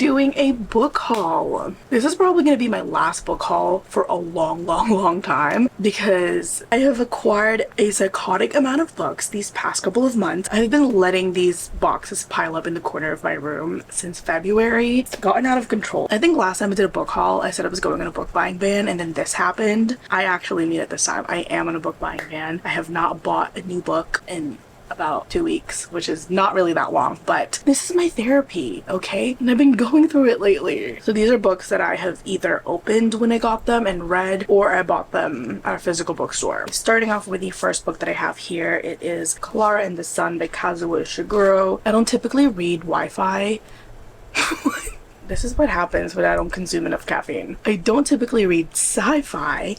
doing a book haul. This is probably going to be my last book haul for a long time because I have acquired a psychotic amount of books these past couple of months. I've been letting these boxes pile up in the corner of my room since February. It's gotten out of control. I think last time I did a book haul, I said I was going on a book buying ban, and then this happened. I actually mean it this time. I am on a book buying ban. I have not bought a new book in about 2 weeks, which is not really that long, but this is my therapy, okay? And I've been going through it lately. So these are books that I have either opened when I got them and read, or I bought them at a physical bookstore. Starting off with the first book that I have here, it is Clara and the Sun by Kazuo Ishiguro. I don't typically read Wi-Fi. This is what happens when I don't consume enough caffeine. I don't typically read sci-fi,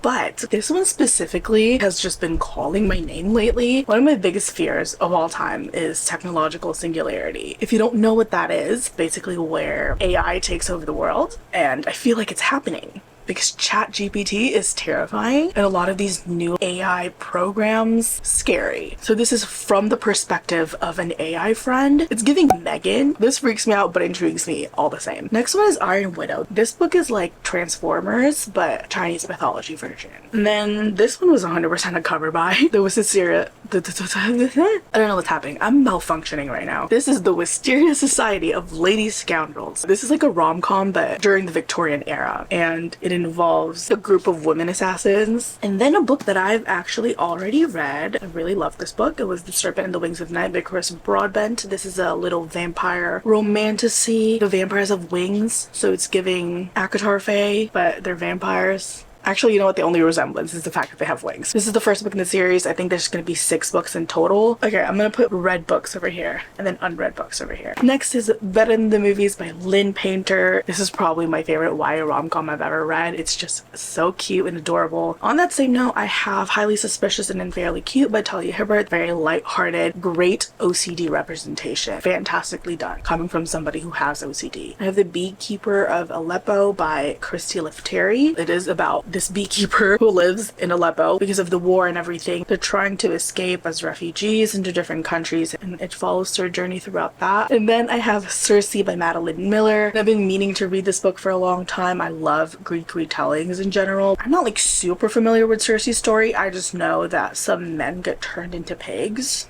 but this one specifically has just been calling my name lately. One of my biggest fears of all time is technological singularity. If you don't know what that is, basically where AI takes over the world, and I feel like it's happening. Because ChatGPT is terrifying, and a lot of these new AI programs scary. So this is from the perspective of an AI friend. It's giving Megan. This freaks me out but intrigues me all the same. Next one is Iron Widow. This book is like Transformers but Chinese mythology version. And then this one was 100% a cover by the Wisteria. I don't know what's happening. I'm malfunctioning right now. This is the Wisteria Society of Lady Scoundrels. This is like a rom-com but during the Victorian era, and it involves a group of women assassins. And then a book that I've actually already read. I really love this book. It was The Serpent and the Wings of Night by Chris Broadbent. This is a little vampire romantasy. The vampires have wings, so it's giving Akatar Fae, but they're vampires. Actually, you know what? The only resemblance is the fact that they have wings. This is the first book in the series. I think there's going to be 6 books in total. Okay, I'm going to put read books over here and then unread books over here. Next is Better Than the Movies by Lynn Painter. This is probably my favorite YA rom-com I've ever read. It's just so cute and adorable. On that same note, I have Highly Suspicious and Unfairly Cute by Talia Hibbert. Very lighthearted, great OCD representation. Fantastically done, coming from somebody who has OCD. I have The Beekeeper of Aleppo by Christy Lefteri. It is about this beekeeper who lives in Aleppo because of the war and everything. They're trying to escape as refugees into different countries, and it follows their journey throughout that. And then I have Circe by Madeline Miller. I've been meaning to read this book for a long time. I love Greek retellings in general. I'm not like super familiar with Circe's story. I just know that some men get turned into pigs.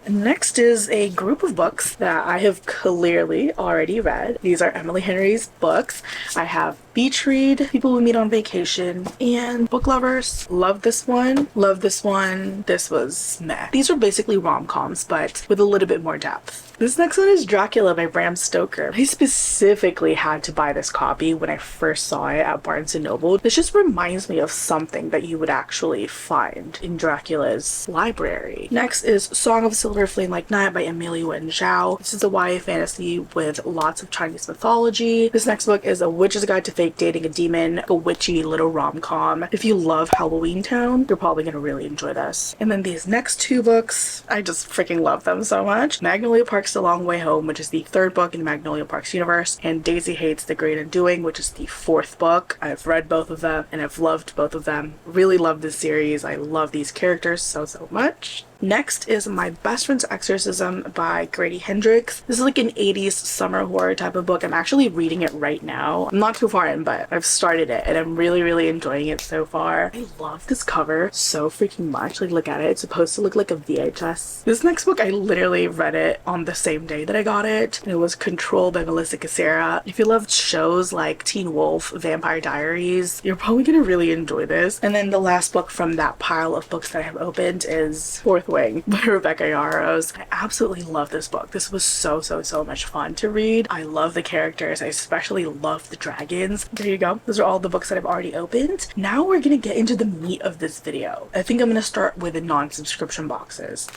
Next is a group of books that I have clearly already read. These are Emily Henry's books. I have Beach Read, People We Meet on Vacation, and Book Lovers. Love this one. Love this one. This was meh. These are basically rom-coms, but with a little bit more depth. This next one is Dracula by Bram Stoker. I specifically had to buy this copy when I first saw it at Barnes & Noble. This just reminds me of something that you would actually find in Dracula's library. Next is Song of Silver Flame Like Night by Amelia Wen Zhao. This is a YA fantasy with lots of Chinese mythology. This next book is A Witch's Guide to Fake Dating a Demon, a witchy little rom-com. If you love Halloween Town, you're probably going to really enjoy this. And then these next 2 books, I just freaking love them so much. Magnolia Park's The Long Way Home, which is the 3rd book in the Magnolia Parks universe, and Daisy Hates the Great Undoing, which is the 4th book. I've read both of them and I've loved both of them. Really love this series. I love these characters so much. Next is My Best Friend's Exorcism by Grady Hendrix. This is like an 80s summer horror type of book. I'm actually reading it right now. I'm not too far in, but I've started it and I'm really enjoying it so far. I love this cover so freaking much. Like, look at it. It's supposed to look like a VHS. This next book, I literally read it on the same day that I got it. It was Control by Melissa Cassera. If you love shows like Teen Wolf, Vampire Diaries, you're probably gonna really enjoy this. And then the last book from that pile of books that I have opened is Fourth Wing by Rebecca Yarros. I absolutely love this book. This was so much fun to read. I love the characters. I especially love the dragons. There you go. Those are all the books that I've already opened. Now we're gonna get into the meat of this video. I think I'm gonna start with the non-subscription boxes.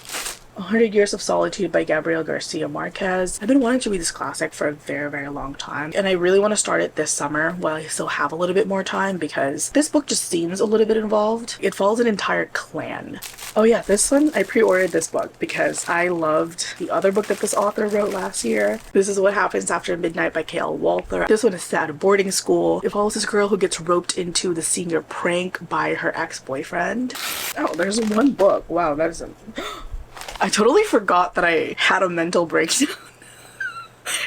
100 Years of Solitude by Gabriel Garcia Marquez. I've been wanting to read this classic for a very long time, and I really want to start it this summer while I still have a little bit more time because this book just seems a little bit involved. It follows an entire clan. Oh yeah, this one, I pre-ordered this book because I loved the other book that this author wrote last year. This is What Happens After Midnight by K.L. Walther. This one is set at a boarding school. It follows this girl who gets roped into the senior prank by her ex-boyfriend. Oh, there's one book. Wow, that is a... I totally forgot that I had a mental breakdown.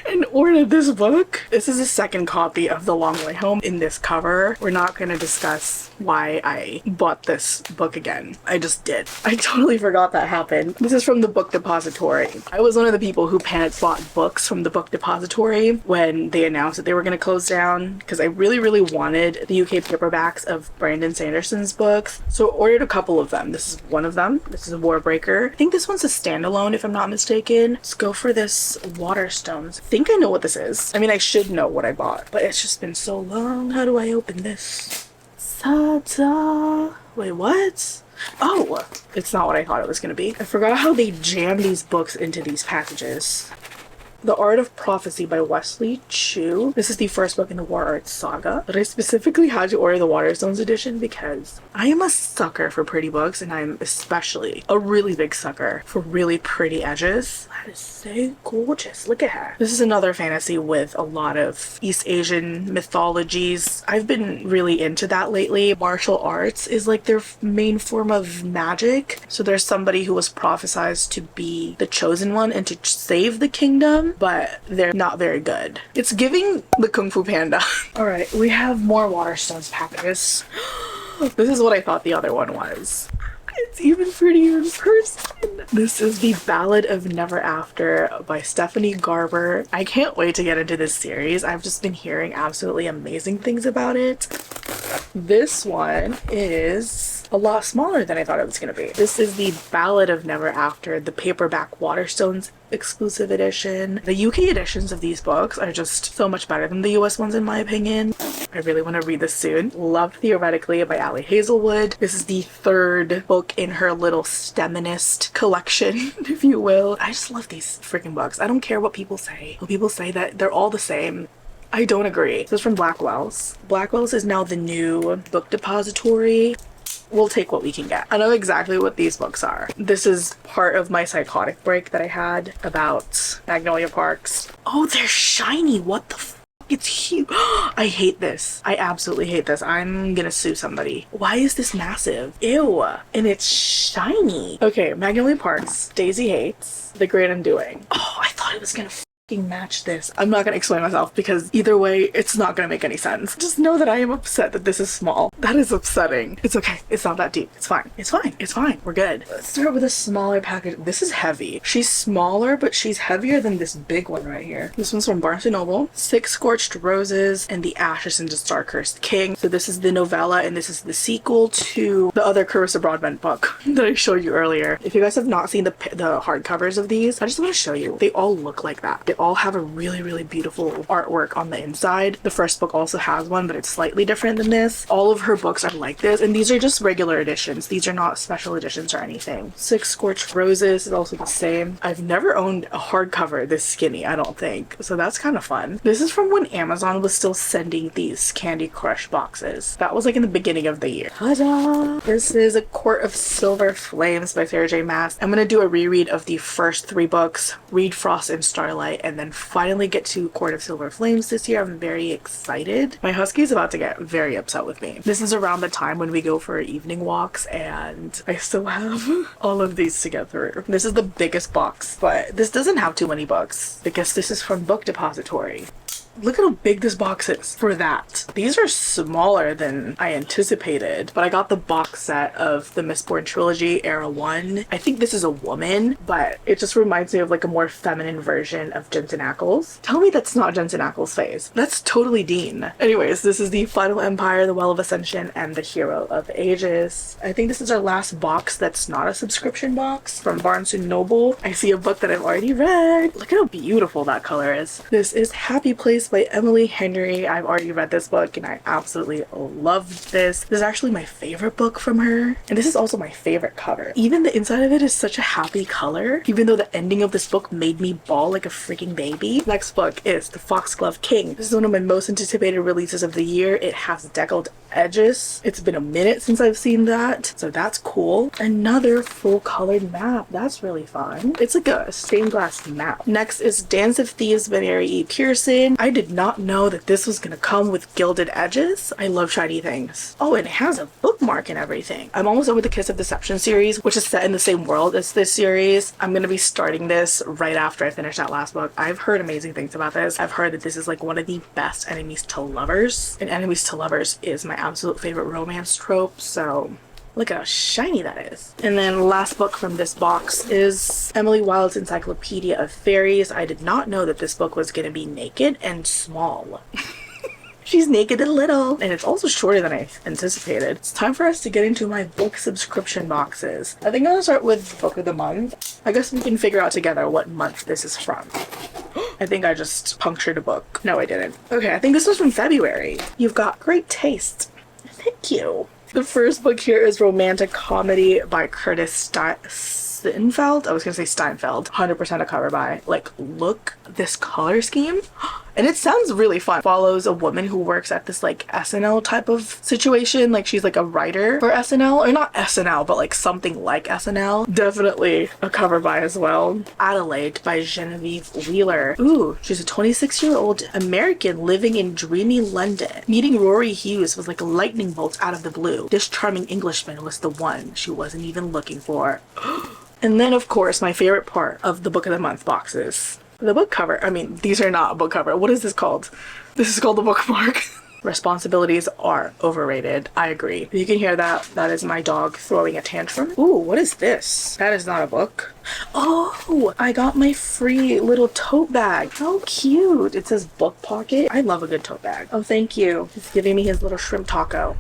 and ordered this book. This is a second copy of The Long Way Home in this cover. We're not going to discuss why I bought this book again. I just did. I totally forgot that happened. This is from the Book Depository. I was one of the people who panic bought books from the Book Depository when they announced that they were going to close down, because I really, really wanted the UK paperbacks of Brandon Sanderson's books. So I ordered a couple of them. This is one of them. This is a Warbreaker. I think this one's a standalone if I'm not mistaken. Let's go for this Waterstones. I think I know what this is. I mean, I should know what I bought, but it's just been so long. How do I open this? Ta-da! Wait, what? Oh, it's not what I thought it was gonna be. I forgot how they jam these books into these packages. The Art of Prophecy by Wesley Chu. This is the first book in the War Arts saga, but I specifically had to order the Waterstones edition because I am a sucker for pretty books, and I'm especially a really big sucker for really pretty edges. That is so gorgeous. Look at her. This is another fantasy with a lot of East Asian mythologies. I've been really into that lately. Martial arts is like their main form of magic. So there's somebody who was prophesized to be the chosen one and to save the kingdom, but they're not very good. It's giving the Kung Fu Panda. All right, we have more Waterstones packages. This is what I thought the other one was. It's even prettier in person. This is the Ballad of Never After by Stephanie Garber. I can't wait to get into this series. I've just been hearing absolutely amazing things about it. This one is a lot smaller than I thought it was going to be. This is the Ballad of Never After, the paperback Waterstones exclusive edition. The UK editions of these books are just so much better than the US ones in my opinion. I really want to read this soon. Love Theoretically by Ali Hazelwood. This is the third book in her little STEMinist collection, if you will. I just love these freaking books. I don't care what people say. When people say that they're all the same, I don't agree. This is from Blackwell's. Blackwell's is now the new Book Depository. We'll take what we can get. I know exactly what these books are. This is part of my psychotic break that I had about Magnolia Parks. Oh, they're shiny. What the f? It's huge. I hate this. I absolutely hate this. I'm gonna sue somebody. Why is this massive? Ew. And it's shiny. Okay, Magnolia Parks. Daisy Hates. The Great Undoing. Oh, I thought it was gonna match this. I'm not gonna explain myself because either way it's not gonna make any sense. Just know that I am upset that this is small. That is upsetting. It's okay. It's not that deep. It's fine. It's fine. It's fine. We're good. Let's start with a smaller package. This is heavy. She's smaller, but she's heavier than this big one right here. This one's from Barnes & Noble. Six Scorched Roses and the Ashes into Star-Cursed King. So this is the novella and this is the sequel to the other Carissa Broadbent book that I showed you earlier. If you guys have not seen the hardcovers of these, I just want to show you. They all look like that. They all have a really, really beautiful artwork on the inside. The first book also has one, but it's slightly different than this. All of her books are like this, and these are just regular editions. These are not special editions or anything. Six Scorched Roses is also the same. I've never owned a hardcover this skinny, I don't think, so that's kind of fun. This is from when Amazon was still sending these Candy Crush boxes. That was like in the beginning of the year. Ta-da! This is A Court of Silver Flames by Sarah J Maas. I'm gonna do a reread of the first three books, read Frost and Starlight, and then finally get to Court of Silver Flames this year. I'm very excited. My husky is about to get very upset with me. This is around the time when we go for evening walks and I still have all of these to get through. This is the biggest box, but this doesn't have too many books because this is from Book Depository. Look at how big this box is for that. These are smaller than I anticipated, but I got the box set of the Mistborn trilogy, Era 1. I think this is a woman, but it just reminds me of like a more feminine version of Jensen Ackles. Tell me that's not Jensen Ackles' face. That's totally Dean. Anyways, this is the Final Empire, the Well of Ascension, and the Hero of Ages. I think this is our last box that's not a subscription box from Barnes & Noble. I see a book that I've already read. Look at how beautiful that color is. This is Happy Place by Emily Henry. I've already read this book and I absolutely loved this. This is actually my favorite book from her, and this is also my favorite cover. Even the inside of it is such a happy color, even though the ending of this book made me bawl like a freaking baby. Next book is The Foxglove King. This is one of my most anticipated releases of the year. It has deckled edges. It's been a minute since I've seen that, so that's cool. Another full colored map. That's really fun. It's like a stained glass map. Next is Dance of Thieves by Mary E. Pearson. I did not know that this was gonna come with gilded edges. I love shiny things. Oh, and it has a bookmark and everything. I'm almost over the Kiss of Deception series, which is set in the same world as this series. I'm gonna be starting this right after I finish that last book. I've heard amazing things about this. I've heard that this is like one of the best enemies to lovers, and enemies to lovers is my absolute favorite romance trope, so look at how shiny that is. And then last book from this box is Emily Wilde's Encyclopedia of Fairies. I did not know that this book was going to be naked and small. She's naked and little. And it's also shorter than I anticipated. It's time for us to get into my book subscription boxes. I think I'm going to start with Book of the Month. I guess we can figure out together what month this is from. I think I just punctured a book. No, I didn't. Okay, I think this was from February. You've got great taste. Thank you. The first book here is Romantic Comedy by Curtis Steinfeld. I was gonna say Steinfeld. 100% a cover by. Like, look, this color scheme. And it sounds really fun. Follows a woman who works at this like SNL type of situation. Like she's like a writer for SNL, or not SNL, but like something like SNL. Definitely a cover by as well. Adelaide by Genevieve Wheeler. Ooh, she's a 26-year-old American living in dreamy London. Meeting Rory Hughes was like a lightning bolt out of the blue. This charming Englishman was the one she wasn't even looking for. And then of course my favorite part of the Book of the Month boxes. The book cover. I mean, these are not a book cover. What is this called? This is called the bookmark. Responsibilities are overrated. I agree. You can hear that. That is my dog throwing a tantrum. Ooh, what is this? That is not a book. Oh, I got my free little tote bag. How cute. It says book pocket. I love a good tote bag. Oh, thank you. He's giving me his little shrimp taco.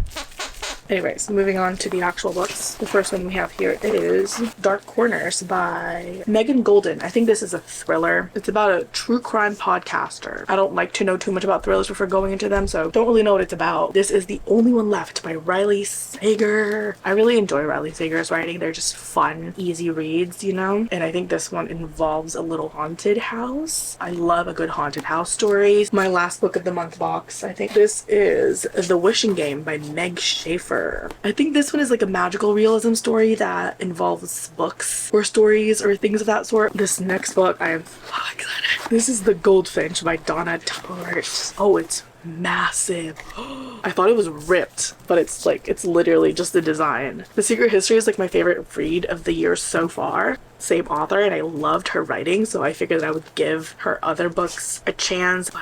Anyways, moving on to the actual books. The first one we have here is Dark Corners by Megan Golden. I think this is a thriller. It's about a true crime podcaster. I don't like to know too much about thrillers before going into them, so don't really know what it's about. This is The Only One Left by Riley Sager. I really enjoy Riley Sager's writing. They're just fun, easy reads, you know? And I think this one involves a little haunted house. I love a good haunted house story. My last book of the month box, I think this is The Wishing Game by Meg Schaefer. I think this one is like a magical realism story that involves books or stories or things of that sort. This next book, I am so excited. This is The Goldfinch by Donna Tartt. Oh, it's massive. I thought it was ripped, but it's like, it's literally just the design. The Secret History is like my favorite read of the year so far. Same author, and I loved her writing, so I figured I would give her other books a chance, but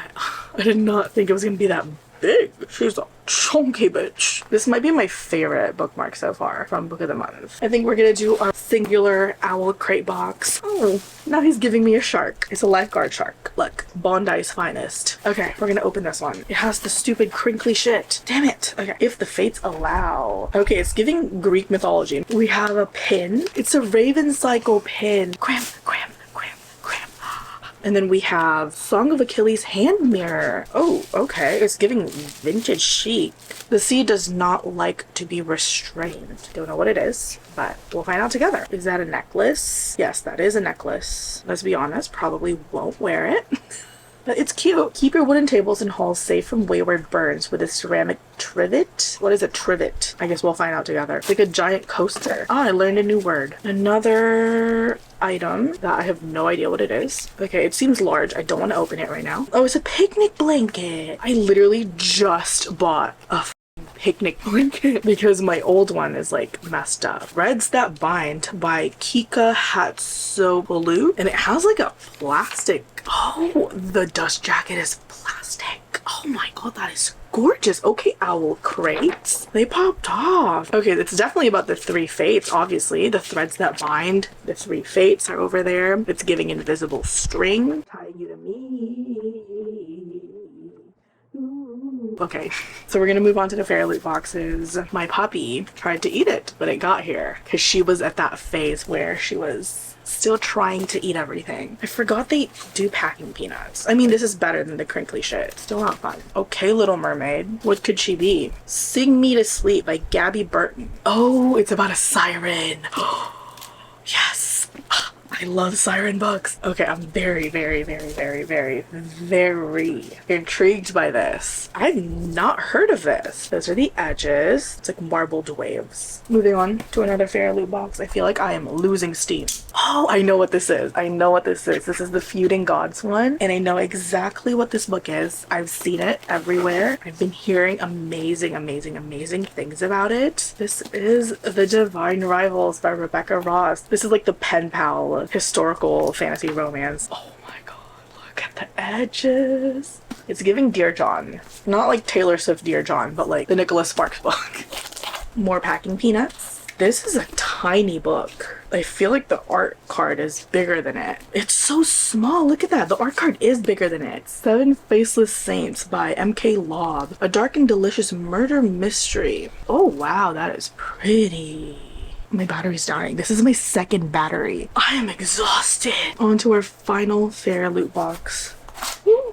I did not think it was gonna be that big. She's a chunky bitch. This might be my favorite bookmark so far from Book of the Month. I think we're gonna do our singular Owlcrate box. Oh, now he's giving me a shark. It's a lifeguard shark. Look, Bondi's finest. Okay, we're gonna open this one. It has the stupid crinkly shit. Damn it. Okay, if the fates allow. Okay, it's giving Greek mythology. We have a pin. It's a Raven Cycle pin. Cram, cram, cram, cram. And then we have Song of Achilles hand mirror. Oh, okay. It's giving vintage chic. The sea does not like to be restrained. Don't know what it is, but we'll find out together. Is that a necklace? Yes, that is a necklace. Let's be honest, probably won't wear it. But it's cute. Keep your wooden tables and halls safe from wayward birds with a ceramic trivet. What is a trivet? I guess we'll find out together. It's like a giant coaster. Oh, I learned a new word. Another item that I have no idea what it is. Okay, it seems large. I don't want to open it right now. Oh, it's a picnic blanket. I literally just bought a picnic blanket because my old one is like messed up. Threads That Bind by Kika Hatsoglou, and it has like a plastic. Oh, the dust jacket is plastic. Oh my god, that is gorgeous. Okay, Owlcrate. They popped off. Okay, it's definitely about the three fates, obviously. The threads that bind. The three fates are over there. It's giving invisible string. Tying you to me. Okay, so we're gonna move on to the Fairyloot boxes. My puppy tried to eat it when it got here because she was at that phase where she was still trying to eat everything. I forgot they do packing peanuts. I mean, this is better than the crinkly shit. Still not fun. Okay, Little Mermaid. What could she be? Sing Me to Sleep by Gabby Burton. Oh, it's about a siren. Yes. I I love siren books. Okay, I'm very, very, very, very, very, very intrigued by this. I've not heard of this. Those are the edges. It's like marbled waves. Moving on to another Fairyloot box. I feel like I am losing steam. Oh, I know what this is. I know what this is. This is the Feuding Gods one, and I know exactly what this book is. I've seen it everywhere. I've been hearing amazing, amazing, amazing things about it. This is The Divine Rivals by Rebecca Ross. This is like the pen pal historical fantasy romance. Oh my god, look at the edges. It's giving Dear John. Not like Taylor Swift Dear John, but like the Nicholas Sparks book. More packing peanuts. This is a tiny book. I feel like the art card is bigger than it. It's so small. Look at that. The art card is bigger than it. Seven Faceless Saints by M.K. Lobb. A dark and delicious murder mystery. Oh wow, that is pretty. My battery's dying. This is my second battery. I am exhausted. On to our final Fairyloot box.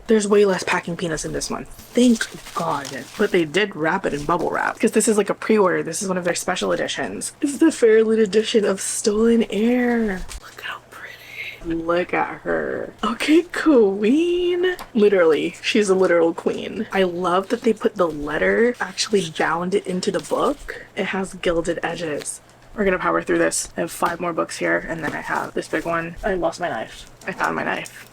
There's way less packing peanuts in this one. Thank God. But they did wrap it in bubble wrap because this is like a pre-order. This is one of their special editions. This is the Fairyloot edition of Stolen Air. Look how pretty. Look at her. Okay, queen. Literally, she's a literal queen. I love that they put the letter, actually bound it into the book. It has gilded edges. We're gonna power through this. I have 5 more books here, and then I have this big one. I lost my knife. I found my knife.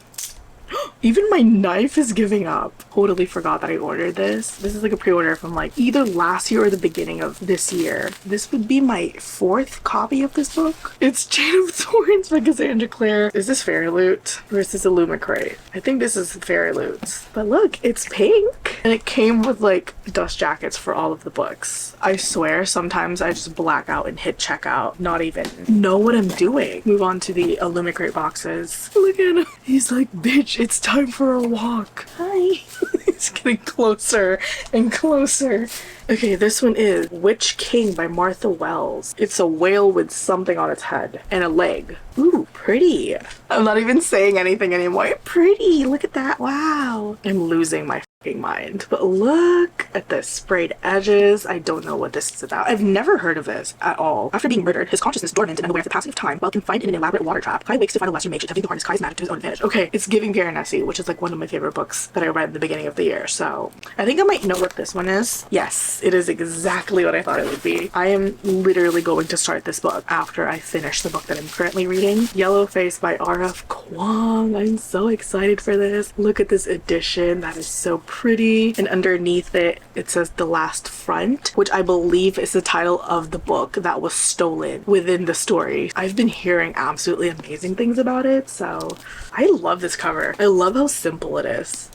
Even my knife is giving up. Totally forgot that I ordered this. This is like a pre-order from like either last year or the beginning of this year. This would be my 4th copy of this book. It's Chain of Thorns by Cassandra Clare. Is this Fairyloot or is this Illumicrate? I think this is Fairyloot. But look, it's pink. And it came with like dust jackets for all of the books. I swear sometimes I just black out and hit checkout. Not even know what I'm doing. Move on to the Illumicrate boxes. Look at him. He's like, bitch, it's time for a walk. Hi. It's getting closer and closer. Okay, this one is Witch King by Martha Wells. It's a whale with something on its head and a leg. Ooh, pretty. I'm not even saying anything anymore. Pretty. Look at that. Wow. I'm losing my fucking mind. But look at the sprayed edges. I don't know what this is about. I've never heard of this at all. After being murdered, his consciousness dormant and unaware of the passing of time, while confined in an elaborate water trap, Kai wakes to find a lesser mage attempting to harness Kai's magic to his own advantage. Okay, it's giving Piranesi, which is like one of my favorite books that I read at the beginning of the year. So I think I might know what this one is. Yes, it is exactly what I thought it would be. I am literally going to start this book after I finish the book that I'm currently reading. Yellow Face by R.F. Kwong. I'm so excited for this. Look at this edition. That is so pretty. And underneath it, it says The Last Front, which I believe is the title of the book that was stolen within the story. I've been hearing absolutely amazing things about it, so I love this cover. I love how simple it is.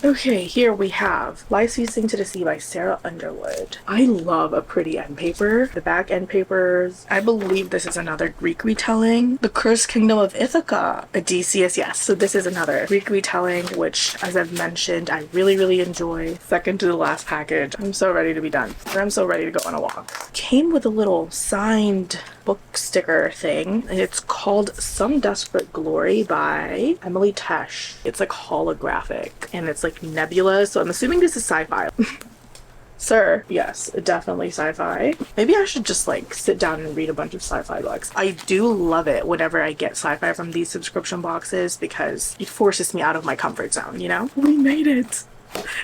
Okay, here we have Lies Ceasing to the Sea by Sarah Underwood. I love a pretty end paper. The back end papers, I believe this is another Greek retelling. The Cursed Kingdom of Ithaca, Odysseus, yes. So this is another Greek retelling, which, as I've mentioned, I really, really enjoy. Second to the last package. I'm so ready to be done. And I'm so ready to go on a walk. Came with a little signed book sticker thing. It's called Some Desperate Glory by Emily Tesh. It's like holographic and it's like nebula, so I'm assuming this is sci-fi. Sir, yes, definitely sci-fi. Maybe I should just like sit down and read a bunch of sci-fi books. I do love it whenever I get sci-fi from these subscription boxes because it forces me out of my comfort zone, you know? We made it!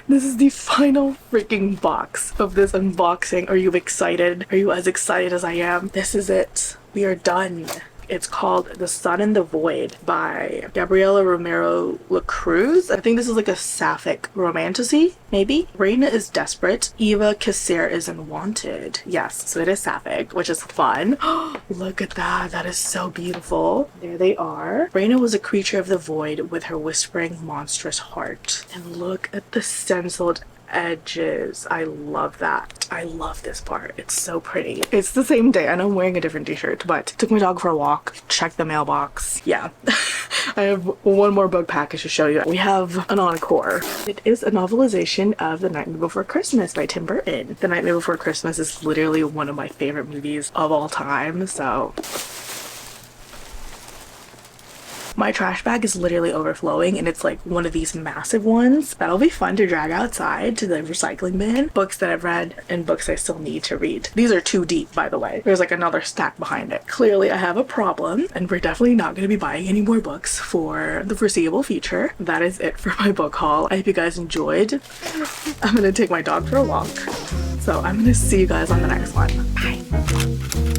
This is the final freaking box of this unboxing. Are you excited? Are you as excited as I am? This is it. We are done. It's called The Sun and the Void by Gabriela Romero Lacruz. I think this is like a sapphic romantasy, maybe? Reina is desperate. Eva Kasser is unwanted. Yes, so it is sapphic, which is fun. Look at that. That is so beautiful. There they are. Reina was a creature of the void with her whispering, monstrous heart. And look at the stenciled edges. I love that. I love this part. It's so pretty. It's the same day. I know I'm wearing a different t-shirt, but took my dog for a walk, checked the mailbox. Yeah. I have one more book package to show you. We have an encore. It is a novelization of The Nightmare Before Christmas by Tim Burton. The Nightmare Before Christmas is literally one of my favorite movies of all time, so My trash bag is literally overflowing, and it's like one of these massive ones that'll be fun to drag outside to the recycling bin. Books that I've read and books I still need to read. These are too deep, by the way. There's like another stack behind it. Clearly I have a problem, and we're definitely not going to be buying any more books for the foreseeable future. That is it for my book haul. I hope you guys enjoyed. I'm gonna take my dog for a walk, so I'm gonna see you guys on the next one. Bye.